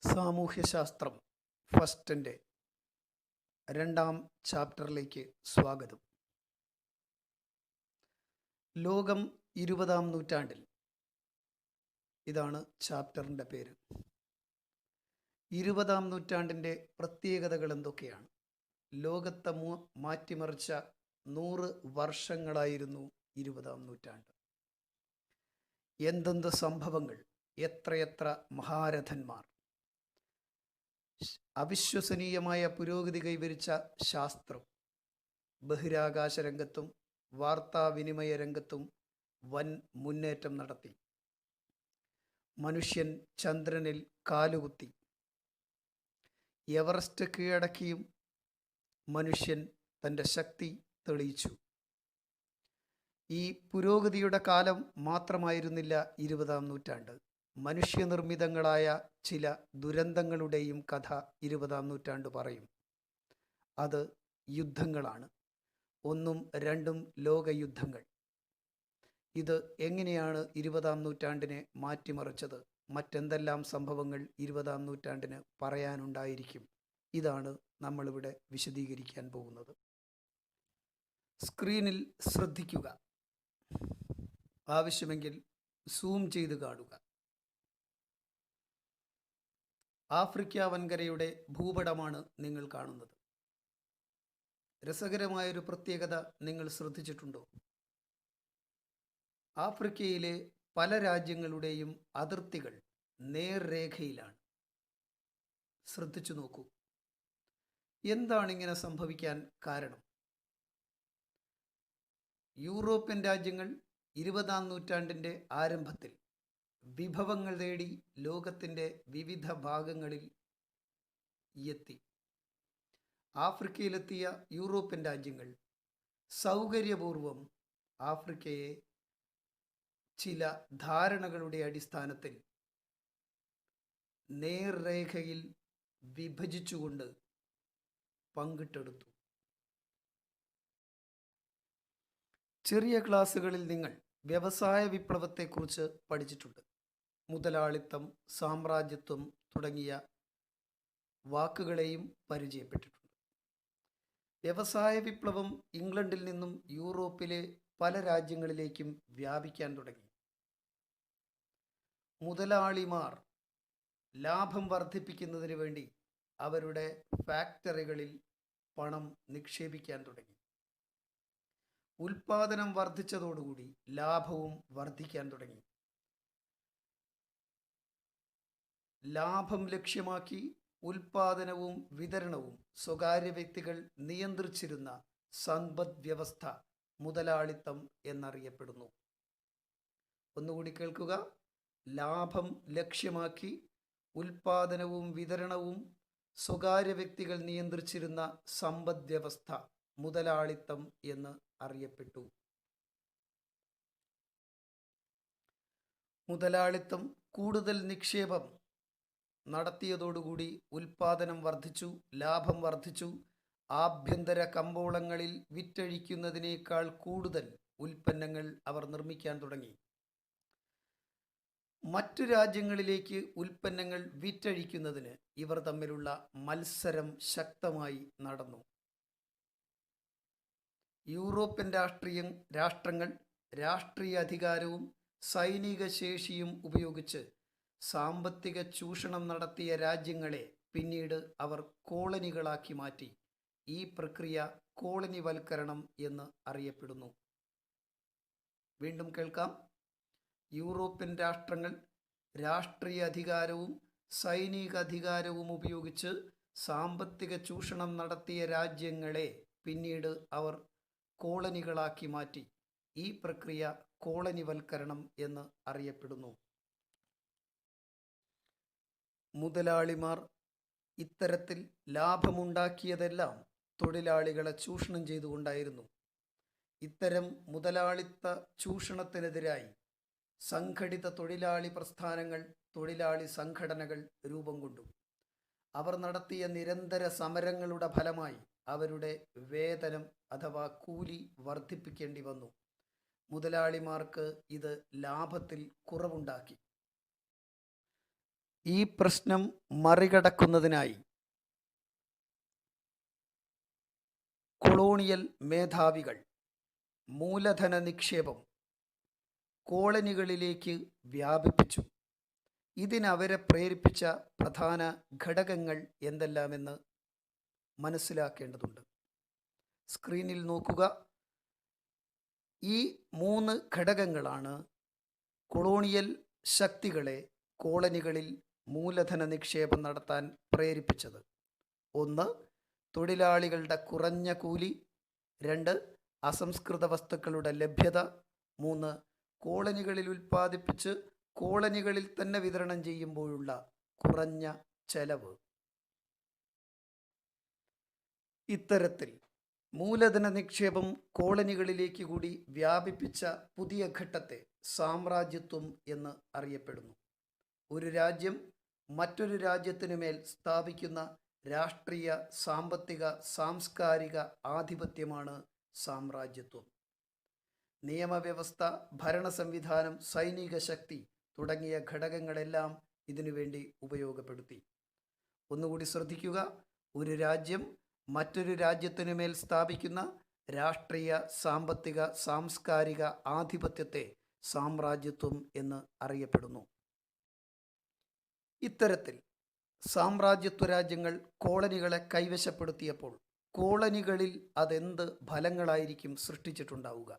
സാമൂഹ്യശാസ്ത്രം ഫസ്റ്റിൻ്റെ രണ്ടാം ചാപ്റ്ററിലേക്ക് സ്വാഗതം. ലോകം 20-ാം നൂറ്റാണ്ടിൽ, ഇതാണ് ചാപ്റ്ററിൻ്റെ പേര്. 20-ാം നൂറ്റാണ്ടിൻ്റെ പ്രത്യേകതകൾ എന്തൊക്കെയാണ്? ലോകത്തെ മാറ്റിമറിച്ച 100 വർഷങ്ങളായിരുന്നു 20-ാം നൂറ്റാണ്ട്. എന്തെന്ത് സംഭവങ്ങൾ, എത്രയെത്ര മഹാരഥന്മാർ, അവിശ്വസനീയമായ പുരോഗതി കൈവരിച്ച ശാസ്ത്രം, ബഹിരാകാശ രംഗത്തും വാർത്താവിനിമയ രംഗത്തും വൻ മുന്നേറ്റം നടത്തി. മനുഷ്യൻ ചന്ദ്രനിൽ കാലുകുത്തി. എവറസ്റ്റ് കീഴടക്കിയും മനുഷ്യൻ തൻ്റെ ശക്തി തെളിയിച്ചു. ഈ പുരോഗതിയുടെ കാലം മാത്രമായിരുന്നില്ല 20-ാം നൂറ്റാണ്ട്. മനുഷ്യനിർമ്മിതങ്ങളായ ചില ദുരന്തങ്ങളുടെയും കഥ 20-ാം നൂറ്റാണ്ട് പറയും. അത് യുദ്ധങ്ങളാണ്. 1ഉം 2ഉം ലോകയുദ്ധങ്ങൾ. ഇത് എങ്ങനെയാണ് 20-ാം നൂറ്റാണ്ടിനെ മാറ്റിമറിച്ചത്? മറ്റെന്തെല്ലാം സംഭവങ്ങൾ 20-ാം നൂറ്റാണ്ടിന് പറയാനുണ്ടായിരിക്കും? ഇതാണ് നമ്മളിവിടെ വിശദീകരിക്കാൻ പോകുന്നത്. സ്ക്രീനിൽ ശ്രദ്ധിക്കുക. ആവശ്യമെങ്കിൽ സൂം ചെയ്ത് കാണുക. ആഫ്രിക്ക വൻകരയുടെ ഭൂപടമാണ് നിങ്ങൾ കാണുന്നത്. രസകരമായൊരു പ്രത്യേകത നിങ്ങൾ ശ്രദ്ധിച്ചിട്ടുണ്ടോ? ആഫ്രിക്കയിലെ പല രാജ്യങ്ങളുടെയും അതിർത്തികൾ നേർരേഖയിലാണ്. ശ്രദ്ധിച്ചു നോക്കൂ. എന്താണ് ഇങ്ങനെ സംഭവിക്കാൻ കാരണം? യൂറോപ്യൻ രാജ്യങ്ങൾ 20-ാം നൂറ്റാണ്ടിൻ്റെ ആരംഭത്തിൽ വിഭവങ്ങൾ തേടി ലോകത്തിൻ്റെ വിവിധ ഭാഗങ്ങളിൽ എത്തി. ആഫ്രിക്കയിലെത്തിയ യൂറോപ്യൻ രാജ്യങ്ങൾ സൗകര്യപൂർവം ആഫ്രിക്കയെ ചില ധാരണകളുടെ അടിസ്ഥാനത്തിൽ നേർരേഖയിൽ വിഭജിച്ചുകൊണ്ട് പങ്കിട്ടെടുത്തു. ചെറിയ ക്ലാസ്സുകളിൽ നിങ്ങൾ വ്യവസായ വിപ്ലവത്തെക്കുറിച്ച് പഠിച്ചിട്ടുണ്ട്. മുതലാളിത്തം, സാമ്രാജ്യത്വം തുടങ്ങിയ വാക്കുകളെയും പരിചയപ്പെട്ടിട്ടുണ്ട്. വ്യവസായ വിപ്ലവം ഇംഗ്ലണ്ടിൽ നിന്നും യൂറോപ്പിലെ പല രാജ്യങ്ങളിലേക്കും വ്യാപിക്കാൻ തുടങ്ങി. മുതലാളിമാർ ലാഭം വർദ്ധിപ്പിക്കുന്നതിന് വേണ്ടി അവരുടെ ഫാക്ടറികളിൽ പണം നിക്ഷേപിക്കാൻ തുടങ്ങി. ഉൽപാദനം വർദ്ധിച്ചതോടുകൂടി ലാഭവും വർദ്ധിക്കാൻ തുടങ്ങി. ലാഭം ലക്ഷ്യമാക്കി ഉൽപാദനവും വിതരണവും സ്വകാര്യ വ്യക്തികൾ നിയന്ത്രിച്ചിരുന്ന സമ്പദ് വ്യവസ്ഥ മുതലാളിത്തം എന്നറിയപ്പെടുന്നു. ഒന്നുകൂടി കേൾക്കുക. ലാഭം ലക്ഷ്യമാക്കി ഉൽപാദനവും വിതരണവും സ്വകാര്യ വ്യക്തികൾ നിയന്ത്രിച്ചിരുന്ന സമ്പദ് വ്യവസ്ഥ മുതലാളിത്തം എന്ന് അറിയപ്പെട്ടു. മുതലാളിത്തം കൂടുതൽ നിക്ഷേപം നടത്തിയതോടുകൂടി ഉൽപാദനം വർദ്ധിച്ചു, ലാഭം വർദ്ധിച്ചു. ആഭ്യന്തര കമ്പോളങ്ങളിൽ വിറ്റഴിക്കുന്നതിനേക്കാൾ കൂടുതൽ ഉൽപ്പന്നങ്ങൾ അവർ നിർമ്മിക്കാൻ തുടങ്ങി. മറ്റു രാജ്യങ്ങളിലേക്ക് ഉൽപ്പന്നങ്ങൾ വിറ്റഴിക്കുന്നതിന് ഇവർ തമ്മിലുള്ള മത്സരം ശക്തമായി നടന്നു. യൂറോപ്യൻ രാഷ്ട്രങ്ങൾ രാഷ്ട്രീയ അധികാരവും സൈനിക ശേഷിയും ഉപയോഗിച്ച് സാമ്പത്തിക ചൂഷണം നടത്തിയ രാജ്യങ്ങളെ പിന്നീട് അവർ കോളനികളാക്കി മാറ്റി. ഈ പ്രക്രിയ കോളനിവൽക്കരണം എന്ന് അറിയപ്പെടുന്നു. വീണ്ടും കേൾക്കാം. യൂറോപ്യൻ രാഷ്ട്രങ്ങൾ രാഷ്ട്രീയ അധികാരവും സൈനിക അധികാരവും ഉപയോഗിച്ച് സാമ്പത്തിക ചൂഷണം നടത്തിയ രാജ്യങ്ങളെ പിന്നീട് അവർ കോളനികളാക്കി മാറ്റി. ഈ പ്രക്രിയ കോളനിവൽക്കരണം എന്ന് അറിയപ്പെടുന്നു. മുതലാളിമാർ ഇത്തരത്തിൽ ലാഭമുണ്ടാക്കിയതെല്ലാം തൊഴിലാളികളെ ചൂഷണം ചെയ്തുകൊണ്ടായിരുന്നു. ഇത്തരം മുതലാളിത്ത ചൂഷണത്തിനെതിരായി സംഘടിത തൊഴിലാളി പ്രസ്ഥാനങ്ങൾ, തൊഴിലാളി സംഘടനകൾ രൂപം കൊണ്ടു. അവർ നടത്തിയ നിരന്തര സമരങ്ങളുടെ ഫലമായി അവരുടെ വേതനം അഥവാ കൂലി വർദ്ധിപ്പിക്കേണ്ടി വന്നു. മുതലാളിമാർക്ക് ഇത് ലാഭത്തിൽ കുറവുണ്ടാക്കി. ഈ പ്രശ്നം മറികടക്കുന്നതിനായി കൊളോണിയൽ മേധാവികൾ മൂലധന നിക്ഷേപം കോളനികളിലേക്ക് വ്യാപിപ്പിച്ചു. ഇതിനവരെ പ്രേരിപ്പിച്ച പ്രധാന ഘടകങ്ങൾ എന്തെല്ലാമെന്ന് മനസ്സിലാക്കേണ്ടതുണ്ട്. സ്ക്രീനിൽ നോക്കുക. ഈ 3 ഘടകങ്ങളാണ് കൊളോണിയൽ ശക്തികളെ കോളനികളിൽ മൂലധന നിക്ഷേപം നടത്താൻ പ്രേരിപ്പിച്ചത്. 1. തൊഴിലാളികളുടെ കുറഞ്ഞ കൂലി. 2. അസംസ്കൃത വസ്തുക്കളുടെ ലഭ്യത. 3. കോളനികളിൽ ഉൽപ്പാദിപ്പിച്ച് കോളനികളിൽ തന്നെ വിതരണം ചെയ്യുമ്പോഴുള്ള കുറഞ്ഞ ചെലവ്. ഇത്തരത്തിൽ മൂലധന നിക്ഷേപം കോളനികളിലേക്ക് കൂടി വ്യാപിപ്പിച്ച പുതിയ ഘട്ടത്തെ സാമ്രാജ്യത്വം എന്ന് അറിയപ്പെടുന്നു. ഒരു രാജ്യം മറ്റൊരു രാജ്യത്തിനു മേൽ സ്ഥാപിക്കുന്ന രാഷ്ട്രീയ, സാമ്പത്തിക, സാംസ്കാരിക ആധിപത്യമാണ് സാമ്രാജ്യത്വം. നിയമവ്യവസ്ഥ, ഭരണ സംവിധാനം, സൈനിക ശക്തി തുടങ്ങിയ ഘടകങ്ങളെല്ലാം ഇതിനുവേണ്ടി ഉപയോഗപ്പെടുത്തി. ഒന്നുകൂടി ശ്രദ്ധിക്കുക. ഒരു രാജ്യം മറ്റൊരു രാജ്യത്തിനു മേൽ സ്ഥാപിക്കുന്ന രാഷ്ട്രീയ, സാമ്പത്തിക, സാംസ്കാരിക ആധിപത്യത്തെ സാമ്രാജ്യത്വം എന്ന് അറിയപ്പെടുന്നു. ഇത്തരത്തിൽ സാമ്രാജ്യത്വ രാജ്യങ്ങൾ കോളനികളെ കൈവശപ്പെടുത്തിയപ്പോൾ കോളനികളിൽ അതെന്ത് ഫലങ്ങളായിരിക്കും സൃഷ്ടിച്ചിട്ടുണ്ടാവുക?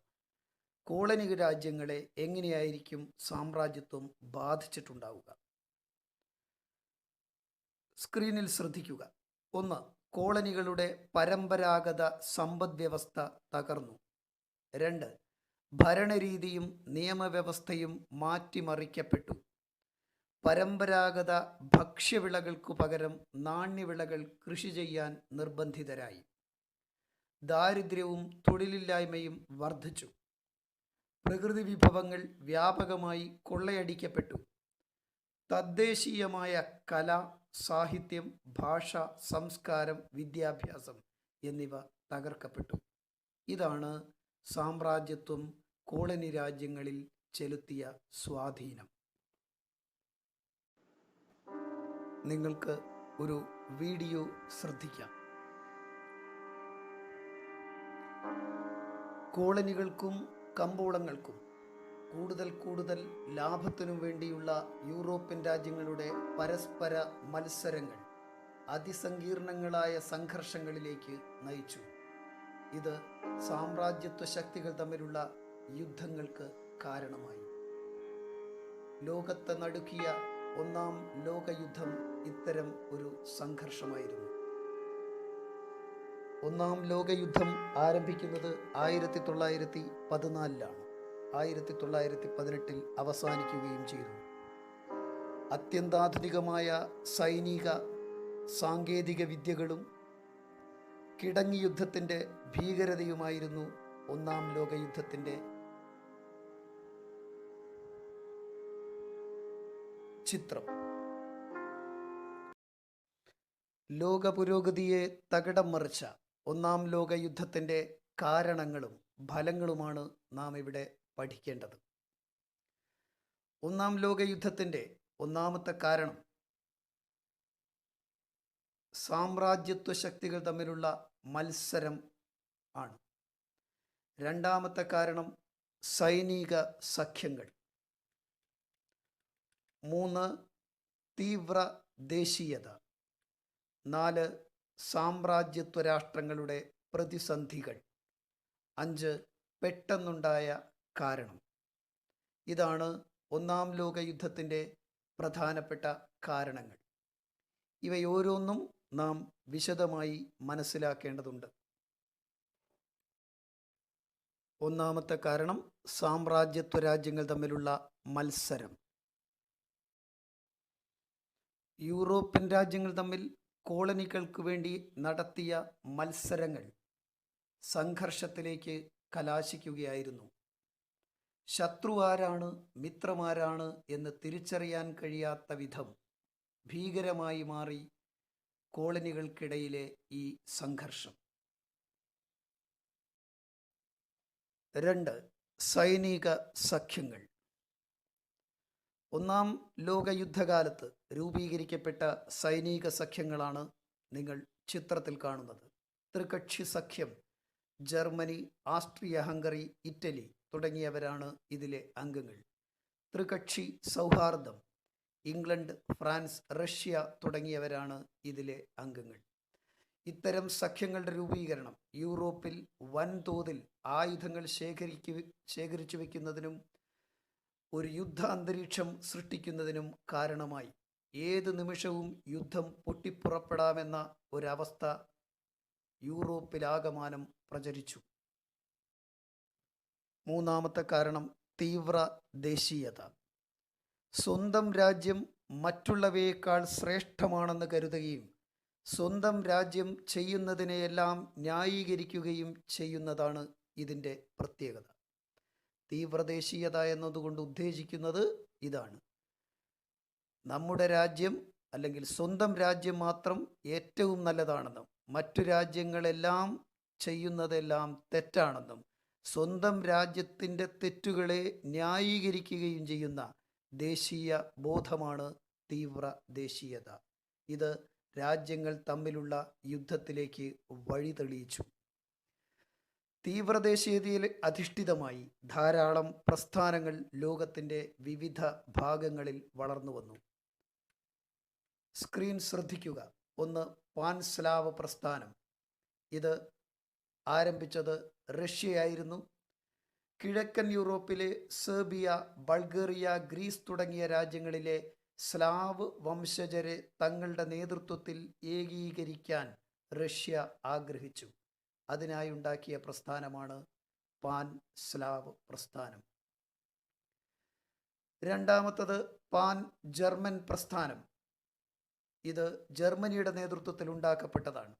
കോളനി രാജ്യങ്ങളെ എങ്ങനെയായിരിക്കും സാമ്രാജ്യത്വം ബാധിച്ചിട്ടുണ്ടാവുക? സ്ക്രീനിൽ ശ്രദ്ധിക്കുക. 1. കോളനികളുടെ പരമ്പരാഗത സമ്പദ് വ്യവസ്ഥ തകർന്നു. 2. ഭരണരീതിയും നിയമവ്യവസ്ഥയും മാറ്റിമറിക്കപ്പെട്ടു. പരമ്പരാഗത ഭക്ഷ്യവിളകൾക്കു പകരം നാണ്യവിളകൾ കൃഷി ചെയ്യാൻ നിർബന്ധിതരായി. ദാരിദ്ര്യവും തൊഴിലില്ലായ്മയും വർദ്ധിച്ചു. പ്രകൃതി വിഭവങ്ങൾ വ്യാപകമായി കൊള്ളയടിക്കപ്പെട്ടു. തദ്ദേശീയമായ കല, സാഹിത്യം, ഭാഷ, സംസ്കാരം, വിദ്യാഭ്യാസം എന്നിവ തകർക്കപ്പെട്ടു. ഇതാണ് സാമ്രാജ്യത്വം കോളനി രാജ്യങ്ങളിൽ ചെലുത്തിയ സ്വാധീനം. നിങ്ങൾക്ക് ഒരു വീഡിയോ ശ്രദ്ധിക്കാം. കോളനികൾക്കും കമ്പോളങ്ങൾക്കും കൂടുതൽ ലാഭത്തിനു വേണ്ടിയുള്ള യൂറോപ്യൻ രാജ്യങ്ങളുടെ പരസ്പര മത്സരങ്ങൾ അതിസങ്കീർണങ്ങളായ സംഘർഷങ്ങളിലേക്ക് നയിച്ചു. ഇത് സാമ്രാജ്യത്വ ശക്തികൾ തമ്മിലുള്ള യുദ്ധങ്ങൾക്ക് കാരണമായി. ലോകത്തെ നടുക്കിയ 1-ാം ലോകയുദ്ധം ഇത്തരം ഒരു സംഘർഷമായിരുന്നു. 1-ാം ലോകയുദ്ധം ആരംഭിക്കുന്നത് 1914-ലാണ്. 1918-ൽ അവസാനിക്കുകയും ചെയ്തു. അത്യന്താധുനികമായ സൈനിക സാങ്കേതിക വിദ്യകളും കിടങ്ങി യുദ്ധത്തിൻ്റെ ഭീകരതയുമായിരുന്നു 1-ാം ലോകയുദ്ധത്തിൻ്റെ ചിത്രം. ലോക പുരോഗതിയെ തകിടം മറിച്ച 1-ാം ലോകയുദ്ധത്തിൻ്റെ കാരണങ്ങളും ഫലങ്ങളുമാണ് നാം ഇവിടെ പഠിക്കേണ്ടത്. 1-ാം ലോകയുദ്ധത്തിൻ്റെ ഒന്നാമത്തെ കാരണം സാമ്രാജ്യത്വ ശക്തികൾ തമ്മിലുള്ള മത്സരം ആണ്. രണ്ടാമത്തെ കാരണം സൈനിക സഖ്യങ്ങൾ. 3. തീവ്ര ദേശീയത. 4. സാമ്രാജ്യത്വ രാഷ്ട്രങ്ങളുടെ പ്രതിസന്ധികൾ. 5. പെട്ടെന്നുണ്ടായ കാരണം. ഇതാണ് 1-ാം ലോകയുദ്ധത്തിൻ്റെ പ്രധാനപ്പെട്ട കാരണങ്ങൾ. ഇവയോരോന്നും നാം വിശദമായി മനസ്സിലാക്കേണ്ടതുണ്ട്. ഒന്നാമത്തെ കാരണം സാമ്രാജ്യത്വ രാജ്യങ്ങൾ തമ്മിലുള്ള മത്സരം. യൂറോപ്യൻ രാജ്യങ്ങൾ തമ്മിൽ കോളനികൾക്ക് വേണ്ടി നടത്തിയ മത്സരങ്ങൾ സംഘർഷത്തിലേക്ക് കലാശിക്കുകയായിരുന്നു. ശത്രു ആരാണ്, മിത്രമാരാണ് എന്ന് തിരിച്ചറിയാൻ കഴിയാത്ത വിധം ഭീകരമായി മാറി കോളനികൾക്കിടയിലെ ഈ സംഘർഷം. 2. സൈനിക സഖ്യങ്ങൾ. ഒന്നാം ലോക യുദ്ധകാലത്ത് രൂപീകരിക്കപ്പെട്ട സൈനിക സഖ്യങ്ങളാണ് നിങ്ങൾ ചിത്രത്തിൽ കാണുന്നത്. ത്രികക്ഷി സഖ്യം ജർമ്മനി, ആസ്ട്രിയ ഹംഗറി, ഇറ്റലി തുടങ്ങിയവരാണ് ഇതിലെ അംഗങ്ങൾ. ത്രികക്ഷി സൗഹാർദ്ദം ഇംഗ്ലണ്ട്, ഫ്രാൻസ്, റഷ്യ തുടങ്ങിയവരാണ് ഇതിലെ അംഗങ്ങൾ. ഇത്തരം സഖ്യങ്ങളുടെ രൂപീകരണം യൂറോപ്പിൽ വൻതോതിൽ ആയുധങ്ങൾ ശേഖരിച്ചു വയ്ക്കുന്നതിനും ഒരു യുദ്ധ അന്തരീക്ഷം സൃഷ്ടിക്കുന്നതിനും കാരണമായി. ഏത് നിമിഷവും യുദ്ധം പൊട്ടിപ്പുറപ്പെടാമെന്ന ഒരവസ്ഥ യൂറോപ്പിലാകമാനം പ്രചരിച്ചു. മൂന്നാമത്തെ കാരണം തീവ്ര ദേശീയത. സ്വന്തം രാജ്യം മറ്റുള്ളവയേക്കാൾ ശ്രേഷ്ഠമാണെന്ന് കരുതുകയും സ്വന്തം രാജ്യം ചെയ്യുന്നതിനെയെല്ലാം ന്യായീകരിക്കുകയും ചെയ്യുന്നതാണ് ഇതിൻ്റെ പ്രത്യേകത. തീവ്രദേശീയത എന്നതുകൊണ്ട് ഉദ്ദേശിക്കുന്നത് ഇതാണ്: നമ്മുടെ രാജ്യം അല്ലെങ്കിൽ സ്വന്തം രാജ്യം മാത്രം ഏറ്റവും നല്ലതാണെന്നും മറ്റു രാജ്യങ്ങളെല്ലാം ചെയ്യുന്നതെല്ലാം തെറ്റാണെന്നും സ്വന്തം രാജ്യത്തിൻ്റെ തെറ്റുകളെ ന്യായീകരിക്കുകയും ചെയ്യുന്ന ദേശീയ ബോധമാണ് തീവ്ര ദേശീയത. ഇത് രാജ്യങ്ങൾ തമ്മിലുള്ള യുദ്ധത്തിലേക്ക് വഴിതെളിയിച്ചു. തീവ്രദേശീയതയിൽ അധിഷ്ഠിതമായി ധാരാളം പ്രസ്ഥാനങ്ങൾ ലോകത്തിൻ്റെ വിവിധ ഭാഗങ്ങളിൽ വളർന്നു വന്നു. സ്ക്രീൻ ശ്രദ്ധിക്കുക. ഒന്ന്, പാൻ സ്ലാവ് പ്രസ്ഥാനം. ഇത് ആരംഭിച്ചത് റഷ്യയായിരുന്നു. കിഴക്കൻ യൂറോപ്പിലെ സെർബിയ, ബൾഗേറിയ, ഗ്രീസ് തുടങ്ങിയ രാജ്യങ്ങളിലെ സ്ലാവ് വംശജരെ തങ്ങളുടെ നേതൃത്വത്തിൽ ഏകീകരിക്കാൻ റഷ്യ ആഗ്രഹിച്ചു. അതിനായി ഉണ്ടാക്കിയ പ്രസ്ഥാനമാണ് പാൻ സ്ലാവ് പ്രസ്ഥാനം. രണ്ടാമത്തത് പാൻ ജർമ്മൻ പ്രസ്ഥാനം. ഇത് ജർമ്മനിയുടെ നേതൃത്വത്തിൽ ഉണ്ടാക്കപ്പെട്ടതാണ്.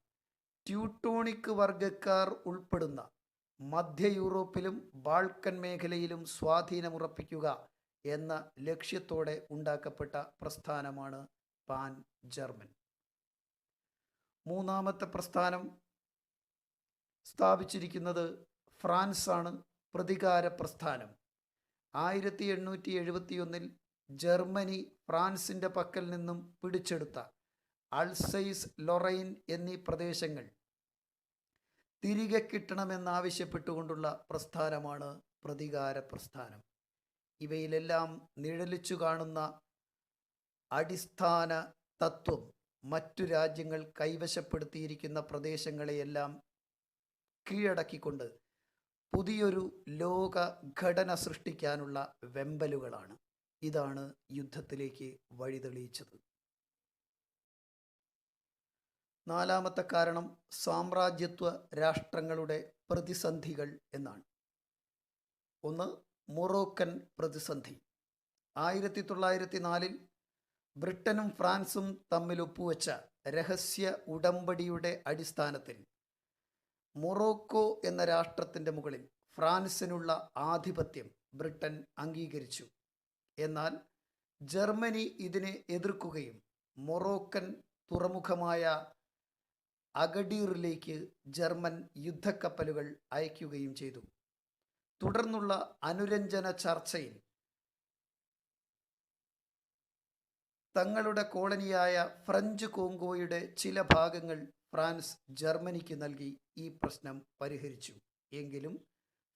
ട്യൂട്ടോണിക് വർഗക്കാർ ഉൾപ്പെടുന്ന മധ്യ യൂറോപ്പിലും ബാൾക്കൻ മേഖലയിലും സ്വാധീനമുറപ്പിക്കുക എന്ന ലക്ഷ്യത്തോടെ ഉണ്ടാക്കപ്പെട്ട പ്രസ്ഥാനമാണ് പാൻ ജർമ്മൻ. മൂന്നാമത്തെ പ്രസ്ഥാനം സ്ഥാപിച്ചിരിക്കുന്നത് ഫ്രാൻസാണ്. പ്രതികാര പ്രസ്ഥാനം. 1871 ജർമ്മനി ഫ്രാൻസിൻ്റെ പക്കൽ നിന്നും പിടിച്ചെടുത്ത അൾസൈസ്, ലൊറൈൻ എന്നീ പ്രദേശങ്ങൾ തിരികെ കിട്ടണമെന്നാവശ്യപ്പെട്ടുകൊണ്ടുള്ള പ്രസ്ഥാനമാണ് പ്രതികാര പ്രസ്ഥാനം. ഇവയിലെല്ലാം നിഴലിച്ചു കാണുന്ന അടിസ്ഥാന തത്വം മറ്റു രാജ്യങ്ങൾ കൈവശപ്പെടുത്തിയിരിക്കുന്ന പ്രദേശങ്ങളെയെല്ലാം കീഴടക്കിക്കൊണ്ട് പുതിയൊരു ലോക ഘടന സൃഷ്ടിക്കാനുള്ള വെമ്പലുകളാണ്. ഇതാണ് യുദ്ധത്തിലേക്ക് വഴിതെളിയിച്ചത്. നാലാമത്തെ കാരണം സാമ്രാജ്യത്വ രാഷ്ട്രങ്ങളുടെ പ്രതിസന്ധികൾ എന്നാണ്. ഒന്ന്, മൊറോക്കൻ പ്രതിസന്ധി. 1904 ബ്രിട്ടനും ഫ്രാൻസും തമ്മിൽ ഒപ്പുവെച്ച രഹസ്യ ഉടമ്പടിയുടെ അടിസ്ഥാനത്തിൽ മൊറോക്കോ എന്ന രാഷ്ട്രത്തിൻ്റെ മുകളിൽ ഫ്രാൻസിനുള്ള ആധിപത്യം ബ്രിട്ടൻ അംഗീകരിച്ചു. എന്നാൽ ജർമ്മനി ഇതിനെ എതിർക്കുകയും മൊറോക്കൻ തുറമുഖമായ അഗഡീറിലേക്ക് ജർമ്മൻ യുദ്ധക്കപ്പലുകൾ അയക്കുകയും ചെയ്തു. തുടർന്നുള്ള അനുരഞ്ജന ചർച്ചയിൽ തങ്ങളുടെ കോളനിയായ ഫ്രഞ്ച് കോങ്കോയുടെ ചില ഭാഗങ്ങൾ ഫ്രാൻസ് ജർമ്മനിക്ക് നൽകി ഈ പ്രശ്നം പരിഹരിച്ചു. എങ്കിലും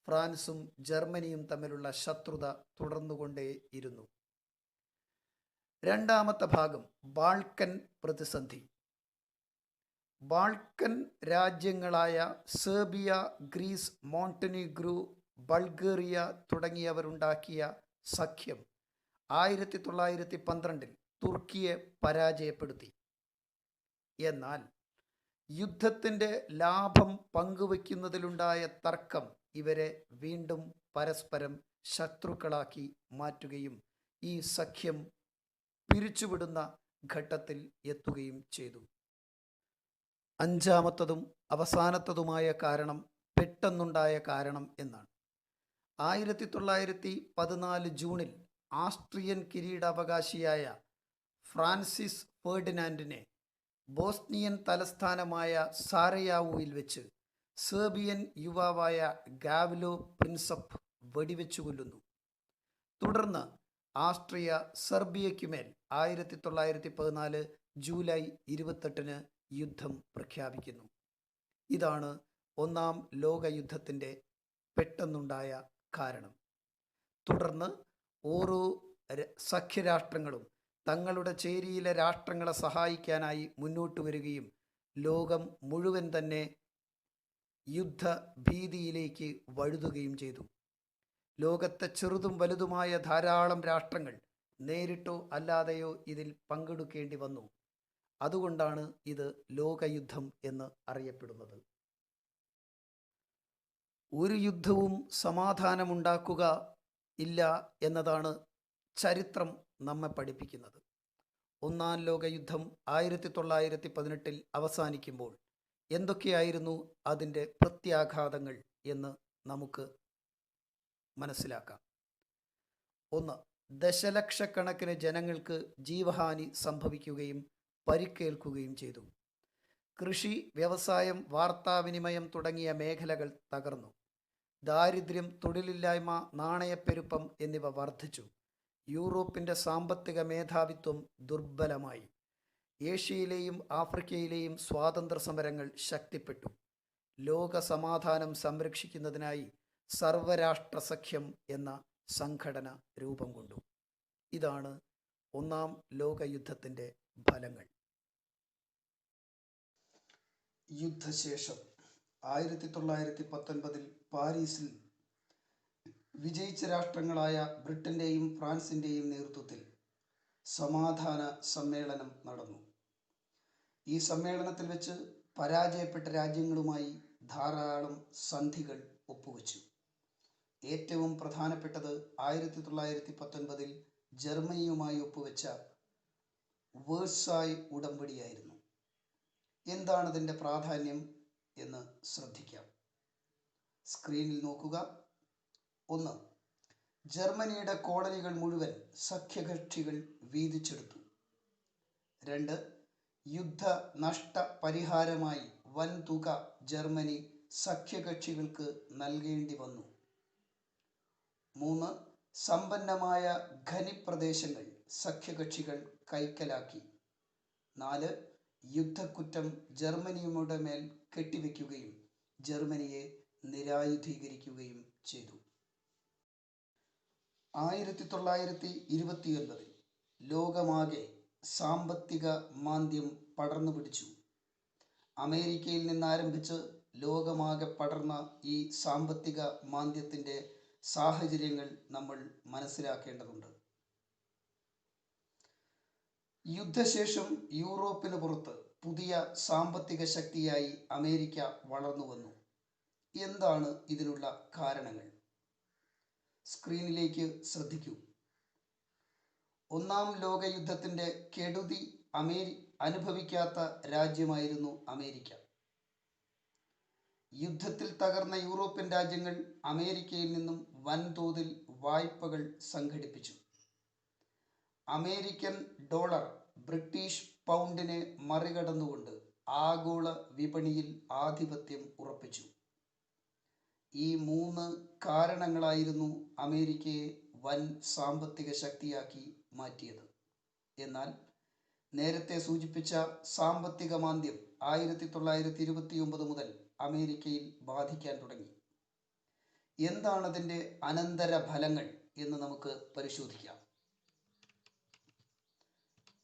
ഫ്രാൻസും ജർമ്മനിയും തമ്മിലുള്ള ശത്രുത തുടർന്നുകൊണ്ടേയിരുന്നു. രണ്ടാമത്തെ ഭാഗം ബാൾക്കൻ പ്രതിസന്ധി. ബാൾക്കൻ രാജ്യങ്ങളായ സെർബിയ, ഗ്രീസ്, മോണ്ടനീഗ്രോ, ബൾഗേറിയ തുടങ്ങിയവരുണ്ടാക്കിയ സഖ്യം 1912 തുർക്കിയെ പരാജയപ്പെടുത്തി. എന്നാൽ യുദ്ധത്തിൻ്റെ ലാഭം പങ്കുവയ്ക്കുന്നതിലുണ്ടായ തർക്കം ഇവരെ വീണ്ടും പരസ്പരം ശത്രുക്കളാക്കി മാറ്റുകയും ഈ സഖ്യം പിരിച്ചുവിടുന്ന ഘട്ടത്തിൽ എത്തുകയും ചെയ്തു. അഞ്ചാമത്തതും അവസാനത്തതുമായ കാരണം പെട്ടെന്നുണ്ടായ കാരണം എന്നാണ്. 1914 ജൂണിൽ ആസ്ട്രിയൻ കിരീടാവകാശിയായ ഫ്രാൻസിസ് ഫെർഡിനാൻഡിനെ ബോസ്നിയൻ തലസ്ഥാനമായ സാരയാവുവിൽ വെച്ച് സെർബിയൻ യുവാവായ ഗാവ്ലോ പ്രിൻസപ്പ് വെടിവെച്ചു കൊല്ലുന്നു. തുടർന്ന് ആസ്ട്രിയ സെർബിയയ്ക്കുമേൽ 1914 ജൂലൈ 28 യുദ്ധം പ്രഖ്യാപിക്കുന്നു. ഇതാണ് ഒന്നാം ലോകയുദ്ധത്തിൻ്റെ പെട്ടെന്നുണ്ടായ കാരണം. തുടർന്ന് ഓരോ സഖ്യരാഷ്ട്രങ്ങളും തങ്ങളുടെ ചേരിയിലെ രാഷ്ട്രങ്ങളെ സഹായിക്കാനായി മുന്നോട്ട് വരികയും ലോകം മുഴുവൻ തന്നെ യുദ്ധഭീതിയിലേക്ക് വഴുതുകയും ചെയ്തു. ലോകത്തെ ചെറുതും വലുതുമായ ധാരാളം രാഷ്ട്രങ്ങൾ നേരിട്ടോ അല്ലാതെയോ ഇതിൽ പങ്കെടുക്കേണ്ടി വന്നു. അതുകൊണ്ടാണ് ഇത് ലോകയുദ്ധം എന്ന് അറിയപ്പെടുന്നത്. ഒരു യുദ്ധവും സമാധാനമുണ്ടാക്കുക ഇല്ല എന്നതാണ് ചരിത്രം നമ്മെ പഠിപ്പിക്കുന്നത്. ഒന്നാം ലോകയുദ്ധം 1918 അവസാനിക്കുമ്പോൾ എന്തൊക്കെയായിരുന്നു അതിൻ്റെ പ്രത്യാഘാതങ്ങൾ എന്ന് നമുക്ക് മനസ്സിലാക്കാം. 1. ദശലക്ഷക്കണക്കിന് ജനങ്ങൾക്ക് ജീവഹാനി സംഭവിക്കുകയും പരിക്കേൽക്കുകയും ചെയ്തു. കൃഷി, വ്യവസായം, വാർത്താവിനിമയം തുടങ്ങിയ മേഖലകൾ തകർന്നു. ദാരിദ്ര്യം, തൊഴിലില്ലായ്മ, നാണയപ്പെരുപ്പം എന്നിവ വർദ്ധിച്ചു. യൂറോപ്പിൻ്റെ സാമ്പത്തിക മേധാവിത്വം ദുർബലമായി. ഏഷ്യയിലെയും ആഫ്രിക്കയിലെയും സ്വാതന്ത്ര്യ സമരങ്ങൾ ശക്തിപ്പെട്ടു. ലോക സമാധാനം സംരക്ഷിക്കുന്നതിനായി സർവരാഷ്ട്ര സഖ്യം എന്ന സംഘടന രൂപം കൊണ്ടു. ഇതാണ് ഒന്നാം ലോകയുദ്ധത്തിൻ്റെ ഫലങ്ങൾ. യുദ്ധശേഷം 1919 പാരീസിൽ വിജയിച്ച രാഷ്ട്രങ്ങളായ ബ്രിട്ടൻ്റെയും ഫ്രാൻസിൻ്റെയും നേതൃത്വത്തിൽ സമാധാന സമ്മേളനം നടന്നു. ഈ സമ്മേളനത്തിൽ വെച്ച് പരാജയപ്പെട്ട രാജ്യങ്ങളുമായി ധാരാളം സന്ധികൾ ഒപ്പുവെച്ചു. ഏറ്റവും പ്രധാനപ്പെട്ടത് 1919 ജർമ്മനിയുമായി ഒപ്പുവെച്ച വേഴ്സായ് ഉടമ്പടിയായിരുന്നു. എന്താണ് ഇതിൻ്റെ പ്രാധാന്യം എന്ന് ശ്രദ്ധിക്കാം. സ്ക്രീനിൽ നോക്കുക. 1. ജർമ്മനിയുടെ കോളനികൾ മുഴുവൻ സഖ്യകക്ഷികൾ വീതിച്ചെടുത്തു. 2. യുദ്ധ നഷ്ട പരിഹാരമായി വൻതുക ജർമ്മനി സഖ്യകക്ഷികൾക്ക് നൽകേണ്ടി വന്നു. 3. സമ്പന്നമായ ഖനിപ്രദേശങ്ങൾ സഖ്യകക്ഷികൾ കൈക്കലാക്കി. 4. യുദ്ധക്കുറ്റം ജർമ്മനിയുടെ മേൽ കെട്ടിവെക്കുകയും ജർമ്മനിയെ നിരായുധീകരിക്കുകയും ചെയ്തു. 1929 ലോകമാകെ സാമ്പത്തിക മാന്ദ്യം പടർന്നു പിടിച്ചു. അമേരിക്കയിൽ നിന്നാരംഭിച്ച് ലോകമാകെ പടർന്ന ഈ സാമ്പത്തിക മാന്ദ്യത്തിൻ്റെ സാഹചര്യങ്ങൾ നമ്മൾ മനസ്സിലാക്കേണ്ടതുണ്ട്. യുദ്ധശേഷം യൂറോപ്പിന് പുറത്ത് പുതിയ സാമ്പത്തിക ശക്തിയായി അമേരിക്ക വളർന്നു വന്നു. എന്താണ് ഇതിനുള്ള കാരണങ്ങൾ? സ്ക്രീനിലേക്ക് ശ്രദ്ധിക്കൂ. ഒന്നാം ലോകയുദ്ധത്തിൻ്റെ കെടുതി അനുഭവിക്കാത്ത രാജ്യമായിരുന്നു അമേരിക്ക. യുദ്ധത്തിൽ തകർന്ന യൂറോപ്യൻ രാജ്യങ്ങൾ അമേരിക്കയിൽ നിന്നും വൻതോതിൽ വായ്പകൾ സംഘടിപ്പിച്ചു. അമേരിക്കൻ ഡോളർ ബ്രിട്ടീഷ് പൗണ്ടിനെ മറികടന്നുകൊണ്ട് ആഗോള വിപണിയിൽ ആധിപത്യം ഉറപ്പിച്ചു. ഈ 3 കാരണങ്ങളായിരുന്നു അമേരിക്കയെ വൻ സാമ്പത്തിക ശക്തിയാക്കി മാറ്റിയത്. എന്നാൽ നേരത്തെ സൂചിപ്പിച്ച സാമ്പത്തിക മാന്ദ്യം 1929 മുതൽ അമേരിക്കയിൽ ബാധിക്കാൻ തുടങ്ങി. എന്താണ് അതിൻ്റെ അനന്തര ഫലങ്ങൾ എന്ന് നമുക്ക് പരിശോധിക്കാം.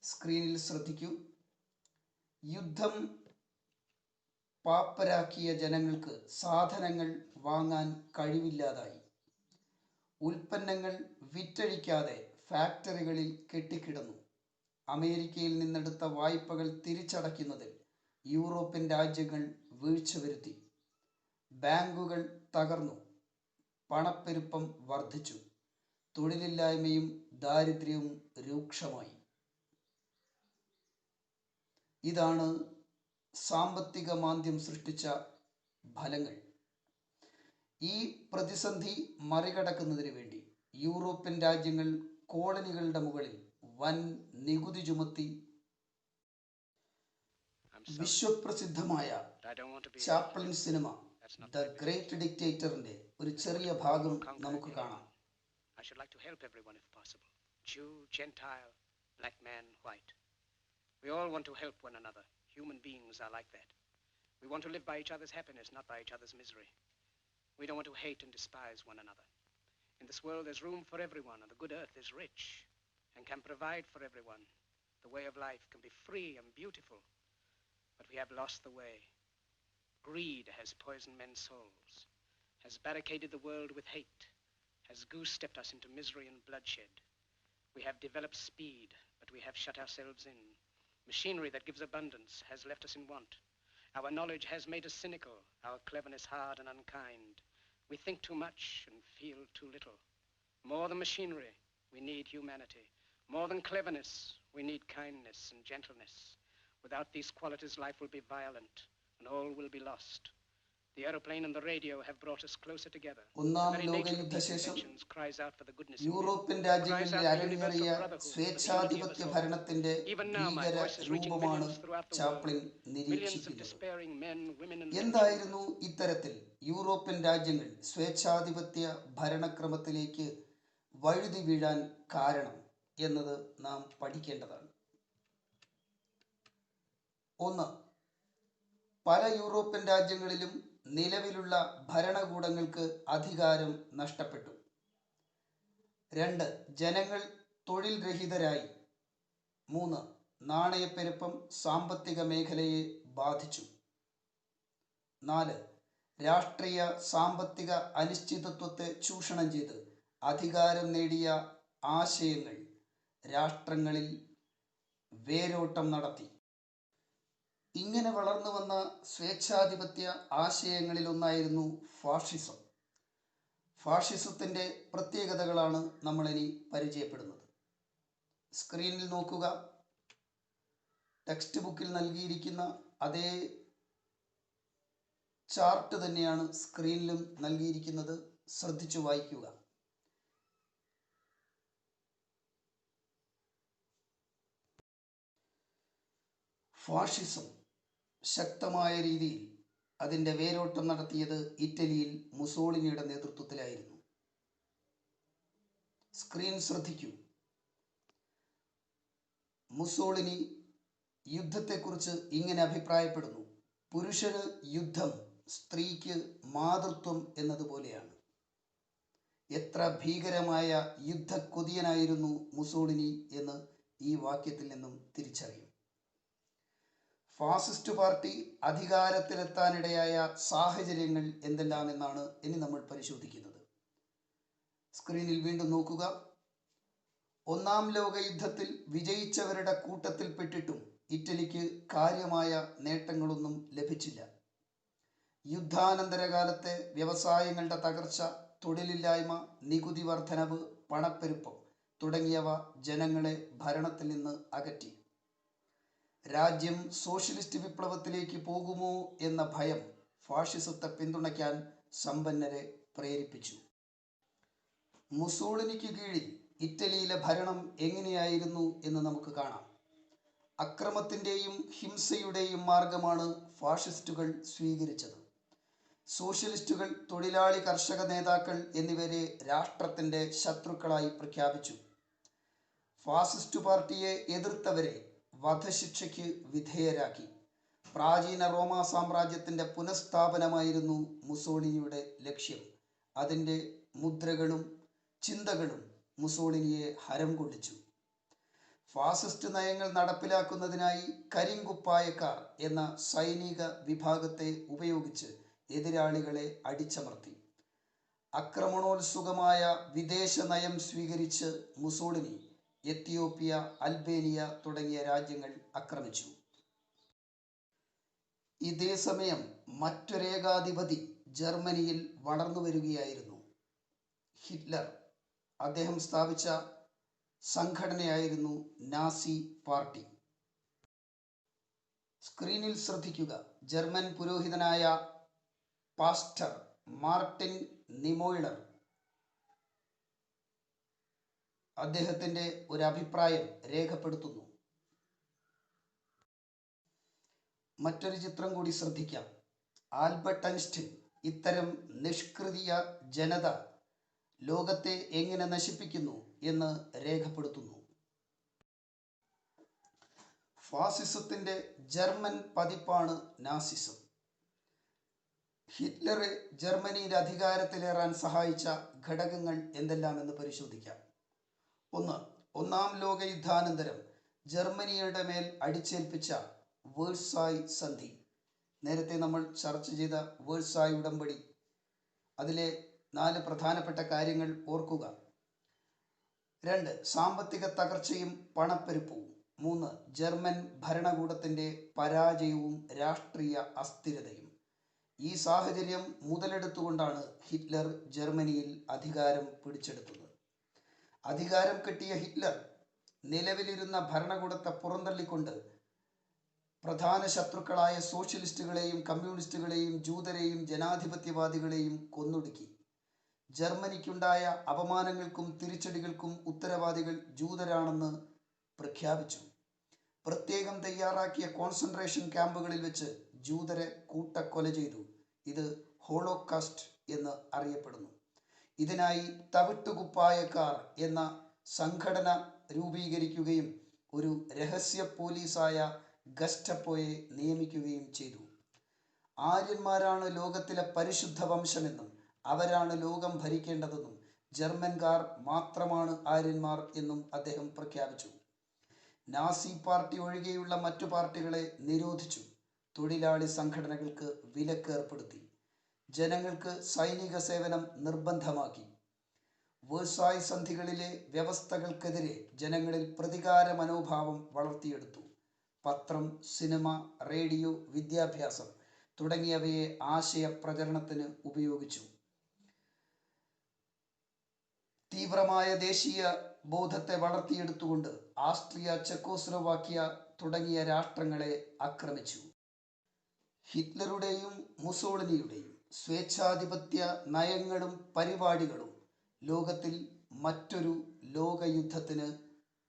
സ്ക്രീനിൽ ശ്രദ്ധിക്കൂ. യുദ്ധം പാപ്പരാക്കിയ ജനങ്ങൾക്ക് സാധനങ്ങൾ വാങ്ങാൻ കഴിവില്ലാതായി. ഉൽപ്പന്നങ്ങൾ വിറ്റഴിക്കാതെ ഫാക്ടറികളിൽ കെട്ടിക്കിടന്നു. അമേരിക്കയിൽ നിന്നെടുത്ത വായ്പകൾ തിരിച്ചടയ്ക്കുന്നതിൽ യൂറോപ്യൻ രാജ്യങ്ങൾ വീഴ്ച വരുത്തി. ബാങ്കുകൾ തകർന്നു. പണപ്പെരുപ്പം വർദ്ധിച്ചു. തൊഴിലില്ലായ്മയും ദാരിദ്ര്യവും രൂക്ഷമായി. ഇതാണ് സാമ്പത്തിക മാന്ദ്യം സൃഷ്ടിച്ച ഫലങ്ങൾ. ഈ പ്രതിസന്ധി മറികടക്കുന്നതിന് വേണ്ടി യൂറോപ്യൻ രാജ്യങ്ങൾ കോളനികളുടെ മുകളിൽ വൻ നികുതി ചുമത്തി. വിശ്വപ്രസിദ്ധമായ ചാപ്ലിൻ സിനിമ ദ ഗ്രേറ്റ് ഡിക്റ്റേറ്ററിന്റെ ഒരു ചെറിയ ഭാഗം നമുക്ക് കാണാം. Jew, Gentile, black man, white. We all want to help one another. Human beings are like that. We want to live by each other's happiness, not by each other's misery. We don't want to hate and despise one another. In this world, there's room for everyone, and the good earth is rich and can provide for everyone. The way of life can be free and beautiful, but we have lost the way. Greed has poisoned men's souls, has barricaded the world with hate, has goose-stepped us into misery and bloodshed. We have developed speed, but we have shut ourselves in. Machinery that gives abundance has left us in want. Our knowledge has made us cynical, our cleverness hard and unkind. We think too much and feel too little. More than machinery, we need humanity. More than cleverness, we need kindness and gentleness. Without these qualities, life will be violent and all will be lost. The aeroplane and the radio have brought us closer together. The ഒന്നാം very nature of these ലോകയുദ്ധശേഷം inventions cries out for the goodness in men, European cries രാജ്യങ്ങളിൽ out for അരങ്ങേറിയ universal brotherhood, for the unity of us സ്വേച്ഛാധിപത്യ all. ഭരണത്തിന്റെ Even now, my ഭീകര voice is reaching രൂപമാണ് millions throughout the Chaplin world. Millions of നിരീക്ഷിക്കുന്നത്. despairing men, women, and children. എന്തായിരുന്നു ഇത്തരത്തിൽ European രാജ്യങ്ങൾ സ്വേച്ഛാധിപത്യ ഭരണക്രമത്തിലേക്ക് വഴുതി വീഴാൻ കാരണം എന്നത് നാം പഠിക്കേണ്ടതാണ്. ഒന്ന്, പല യൂറോപ്യൻ രാജ്യങ്ങളിലും നിലവിലുള്ള ഭരണകൂടങ്ങൾക്ക് അധികാരം നഷ്ടപ്പെട്ടു. രണ്ട്, ജനങ്ങൾ തൊഴിൽ രഹിതരായി. മൂന്ന്, നാണയപ്പെരുപ്പം സാമ്പത്തിക മേഖലയെ ബാധിച്ചു. നാല്, രാഷ്ട്രീയ സാമ്പത്തിക അനിശ്ചിതത്വത്തെ ചൂഷണം ചെയ്ത് അധികാരം നേടിയ ആശയങ്ങൾ രാഷ്ട്രങ്ങളിൽ വേരോട്ടം നടത്തി. ഇങ്ങനെ വളർന്നു വന്ന സ്വേച്ഛാധിപത്യ ആശയങ്ങളിലൊന്നായിരുന്നു ഫാഷിസം. ഫാഷിസത്തിൻ്റെ പ്രത്യേകതകളാണ് നമ്മളിനി പരിചയപ്പെടുന്നത്. സ്ക്രീനിൽ നോക്കുക. ടെക്സ്റ്റ് ബുക്കിൽ നൽകിയിരിക്കുന്ന അതേ ചാർട്ട് തന്നെയാണ് സ്ക്രീനിലും നൽകിയിരിക്കുന്നത്. ശ്രദ്ധിച്ചു വായിക്കുക. ഫാഷിസം ശക്തമായ രീതിയിൽ അതിൻ്റെ വേരോട്ടം നടത്തിയത് ഇറ്റലിയിൽ മുസോളിനിയുടെ നേതൃത്വത്തിലായിരുന്നു. സ്ക്രീൻ ശ്രദ്ധിക്കൂ. മുസോളിനി യുദ്ധത്തെക്കുറിച്ച് ഇങ്ങനെ അഭിപ്രായപ്പെടുന്നു: പുരുഷന് യുദ്ധം സ്ത്രീക്ക് മാതൃത്വം എന്നതുപോലെയാണ്. എത്ര ഭീകരമായ യുദ്ധക്കൊതിയനായിരുന്നു മുസോളിനി എന്ന് ഈ വാക്യത്തിൽ നിന്നും തിരിച്ചറിയും. ഫാസിസ്റ്റ് പാർട്ടി അധികാരത്തിലെത്താനിടയായ സാഹചര്യങ്ങൾ എന്തെല്ലാമെന്നാണ് ഇനി നമ്മൾ പരിശോധിക്കുന്നത്. സ്ക്രീനിൽ വീണ്ടും നോക്കുക. ഒന്നാം ലോക യുദ്ധത്തിൽ വിജയിച്ചവരുടെ കൂട്ടത്തിൽപ്പെട്ടിട്ടും ഇറ്റലിക്ക് കാര്യമായ നേട്ടങ്ങളൊന്നും ലഭിച്ചില്ല. യുദ്ധാനന്തര കാലത്തെ വ്യവസായങ്ങളുടെ തകർച്ച, തൊഴിലില്ലായ്മ, നികുതി വർധനവ്, പണപ്പെരുപ്പം തുടങ്ങിയവ ജനങ്ങളെ ഭരണത്തിൽ നിന്ന് അകറ്റി. രാജ്യം സോഷ്യലിസ്റ്റ് വിപ്ലവത്തിലേക്ക് പോകുമോ എന്ന ഭയം ഫാഷിസത്തെ പിന്തുണയ്ക്കാൻ സമ്പന്നരെ പ്രേരിപ്പിച്ചു. മുസോളിനിക്ക് കീഴിൽ ഇറ്റലിയിലെ ഭരണം എങ്ങനെയായിരുന്നു എന്ന് നമുക്ക് കാണാം. അക്രമത്തിൻ്റെയും ഹിംസയുടെയും മാർഗമാണ് ഫാഷിസ്റ്റുകൾ സ്വീകരിച്ചത്. സോഷ്യലിസ്റ്റുകൾ തൊഴിലാളി കർഷക നേതാക്കൾ എന്നിവരെ രാഷ്ട്രത്തിൻ്റെ ശത്രുക്കളായി പ്രഖ്യാപിച്ചു. ഫാസിസ്റ്റ് പാർട്ടിയെ എതിർത്തവരെ വധശിക്ഷയ്ക്ക് വിധേയരാക്കി. പ്രാചീന റോമാ സാമ്രാജ്യത്തിൻ്റെ പുനഃസ്ഥാപനമായിരുന്നു മുസോളിനിയുടെ ലക്ഷ്യം. അതിൻ്റെ മുദ്രകളും ചിന്തകളും മുസോളിനിയെ ഹരം കൊള്ളിച്ചു. ഫാസിസ്റ്റ് നയങ്ങൾ നടപ്പിലാക്കുന്നതിനായി കരിങ്കുപ്പായക്കാർ എന്ന സൈനിക വിഭാഗത്തെ ഉപയോഗിച്ച് എതിരാളികളെ അടിച്ചമർത്തി. ആക്രമണോത്സുകമായ വിദേശ നയം സ്വീകരിച്ച് മുസോളിനി എത്യോപ്യ, അൽബേനിയ തുടങ്ങിയ രാജ്യങ്ങൾ ആക്രമിച്ചു. ഇതേ സമയം മറ്റൊരേകാധിപതി ജർമ്മനിയിൽ വളർന്നു വരികയായിരുന്നു: ഹിറ്റ്ലർ. അദ്ദേഹം സ്ഥാപിച്ച സംഘടനയായിരുന്നു നാസി പാർട്ടി. സ്ക്രീനിൽ ശ്രദ്ധിക്കുക. ജർമ്മൻ പുരോഹിതനായ പാസ്റ്റർ മാർട്ടിൻ നിമോയിളർ അദ്ദേഹത്തിൻ്റെ ഒരു അഭിപ്രായം രേഖപ്പെടുത്തുന്നു. മറ്റൊരു ചിത്രം കൂടി ശ്രദ്ധിക്കാം. ആൽബർട്ട് ഐൻസ്റ്റീൻ ഇത്തരം നിഷ്ക്രിയ ജനത ലോകത്തെ എങ്ങനെ നശിപ്പിക്കുന്നു എന്ന് രേഖപ്പെടുത്തുന്നു. ഫാസിസത്തിന്റെ ജർമ്മൻ പതിപ്പാണ് നാസിസം. ഹിറ്റ്ലറെ ജർമ്മനിയിൽ അധികാരത്തിലേറാൻ സഹായിച്ച ഘടകങ്ങൾ എന്തെല്ലാമെന്ന് പരിശോധിക്കാം. ഒന്നാം ലോക യുദ്ധാനന്തരം ജർമ്മനിയുടെ മേൽ അടിച്ചേൽപ്പിച്ച വേഴ്സായ് സന്ധി. നേരത്തെ നമ്മൾ ചർച്ച ചെയ്ത വേഴ്സായ് ഉടമ്പടി, അതിലെ 4 പ്രധാനപ്പെട്ട കാര്യങ്ങൾ ഓർക്കുക. 2 സാമ്പത്തിക തകർച്ചയും പണപ്പെരുപ്പവും. 3 ജർമ്മൻ ഭരണകൂടത്തിന്റെ പരാജയവും രാഷ്ട്രീയ അസ്ഥിരതയും. ഈ സാഹചര്യം മുതലെടുത്തുകൊണ്ടാണ് ഹിറ്റ്ലർ ജർമ്മനിയിൽ അധികാരം പിടിച്ചെടുത്തത്. അധികാരം കിട്ടിയ ഹിറ്റ്ലർ നിലവിലിരുന്ന ഭരണകൂടത്തെ പുറന്തള്ളിക്കൊണ്ട് പ്രധാന ശത്രുക്കളായ സോഷ്യലിസ്റ്റുകളെയും കമ്മ്യൂണിസ്റ്റുകളെയും ജൂതരെയും ജനാധിപത്യവാദികളെയും കൊന്നൊടുക്കി. ജർമ്മനിക്കുണ്ടായ അപമാനങ്ങൾക്കും തിരിച്ചടികൾക്കും ഉത്തരവാദികൾ ജൂതരാണെന്ന് പ്രഖ്യാപിച്ചു. പ്രത്യേകം തയ്യാറാക്കിയ കോൺസെൻട്രേഷൻ ക്യാമ്പുകളിൽ വെച്ച് ജൂതരെ കൂട്ടക്കൊല ചെയ്തു. ഇത് ഹോളോകാസ്റ്റ് എന്ന് അറിയപ്പെടുന്നു. ഇതിനായി തവിട്ടുകുപ്പായക്കാർ എന്ന സംഘടന രൂപീകരിക്കുകയും ഒരു രഹസ്യ പോലീസായ ഗസ്റ്റപ്പോയെ നിയമിക്കുകയും ചെയ്തു. ആര്യന്മാരാണ് ലോകത്തിലെ പരിശുദ്ധ വംശമെന്നും അവരാണ് ലോകം ഭരിക്കേണ്ടതെന്നും ജർമ്മൻകാർ മാത്രമാണ് ആര്യന്മാർ എന്നും അദ്ദേഹം പ്രഖ്യാപിച്ചു. നാസി പാർട്ടി ഒഴികെയുള്ള മറ്റു പാർട്ടികളെ നിരോധിച്ചു. തൊഴിലാളി സംഘടനകൾക്ക് വിലക്കേർപ്പെടുത്തി. ജനങ്ങൾക്ക് സൈനിക സേവനം നിർബന്ധമാക്കി. വേഴ്സായ് സന്ധികളിലെ വ്യവസ്ഥകൾക്കെതിരെ ജനങ്ങളിൽ പ്രതികാര മനോഭാവം വളർത്തിയെടുത്തു. പത്രം, സിനിമ, റേഡിയോ, വിദ്യാഭ്യാസം തുടങ്ങിയവയെ ആശയ പ്രചരണത്തിന് ഉപയോഗിച്ചു. തീവ്രമായ ദേശീയ ബോധത്തെ വളർത്തിയെടുത്തുകൊണ്ട് ആസ്ട്രിയ, ചെക്കോസ്ലോവാക്യ തുടങ്ങിയ രാഷ്ട്രങ്ങളെ ആക്രമിച്ചു. ഹിറ്റ്ലറുടെയും മുസോളിനിയുടെയും സ്വേച്ഛാധിപത്യ നയങ്ങളും പരിപാടികളും ലോകത്തിൽ മറ്റൊരു ലോകയുദ്ധത്തിന്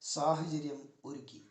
സാഹചര്യം ഒരുക്കി.